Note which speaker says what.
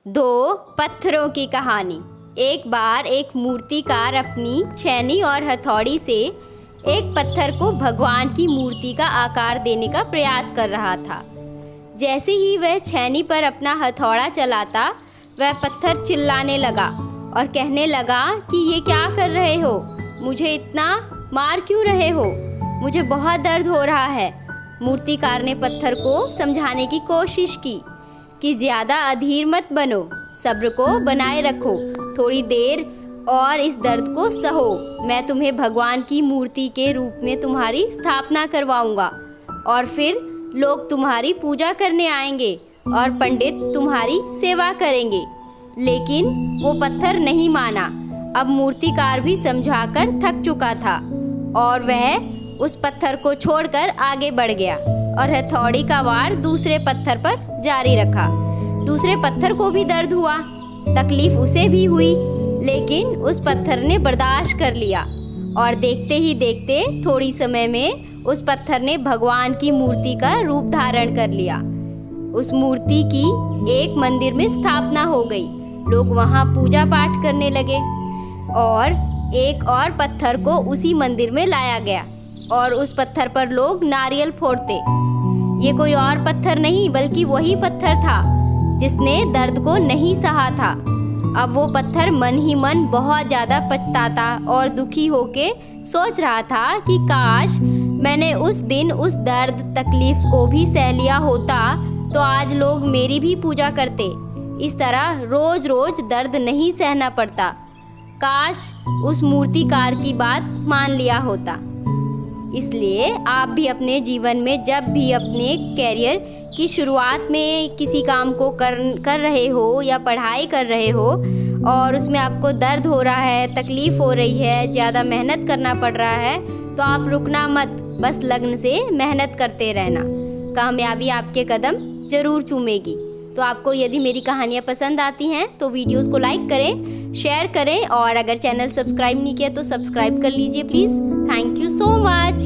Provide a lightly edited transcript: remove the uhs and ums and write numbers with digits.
Speaker 1: दो पत्थरों की कहानी। एक बार एक मूर्तिकार अपनी छेनी और हथौड़ी से एक पत्थर को भगवान की मूर्ति का आकार देने का प्रयास कर रहा था। जैसे ही वह छेनी पर अपना हथौड़ा चलाता, वह पत्थर चिल्लाने लगा और कहने लगा कि ये क्या कर रहे हो, मुझे इतना मार क्यों रहे हो, मुझे बहुत दर्द हो रहा है। मूर्तिकार ने पत्थर को समझाने की कोशिश की कि ज़्यादा अधीर मत बनो, सब्र को बनाए रखो, थोड़ी देर और इस दर्द को सहो। मैं तुम्हें भगवान की मूर्ति के रूप में तुम्हारी स्थापना करवाऊंगा और फिर लोग तुम्हारी पूजा करने आएंगे और पंडित तुम्हारी सेवा करेंगे। लेकिन वो पत्थर नहीं माना। अब मूर्तिकार भी समझाकर थक चुका था और वह उस पत्थर को छोड़कर आगे बढ़ गया और हथौड़ी का वार दूसरे पत्थर पर जारी रखा। दूसरे पत्थर को भी दर्द हुआ, तकलीफ उसे भी हुई, लेकिन उस पत्थर ने बर्दाश्त कर लिया और देखते ही देखते थोड़ी समय में उस पत्थर ने भगवान की मूर्ति का रूप धारण कर लिया। उस मूर्ति की एक मंदिर में स्थापना हो गई। लोग वहां पूजा पाठ करने लगे और एक और पत्थर को उसी मंदिर में लाया गया और उस पत्थर पर लोग नारियल फोड़ते। ये कोई और पत्थर नहीं बल्कि वही पत्थर था जिसने दर्द को नहीं सहा था। अब वो पत्थर मन ही मन बहुत ज़्यादा पछताता और दुखी होके सोच रहा था कि काश मैंने उस दिन उस दर्द तकलीफ को भी सह लिया होता तो आज लोग मेरी भी पूजा करते। इस तरह रोज रोज दर्द नहीं सहना पड़ता। काश उस मूर्तिकार की बात मान लिया होता। इसलिए आप भी अपने जीवन में जब भी अपने कैरियर की शुरुआत में किसी काम को कर रहे हो या पढ़ाई कर रहे हो और उसमें आपको दर्द हो रहा है, तकलीफ़ हो रही है, ज़्यादा मेहनत करना पड़ रहा है, तो आप रुकना मत, बस लगन से मेहनत करते रहना। कामयाबी आपके कदम ज़रूर चूमेगी। तो आपको यदि मेरी कहानियाँ पसंद आती हैं तो वीडियोस को लाइक करें, शेयर करें और अगर चैनल सब्सक्राइब नहीं किया तो सब्सक्राइब कर लीजिए please. Thank you so much.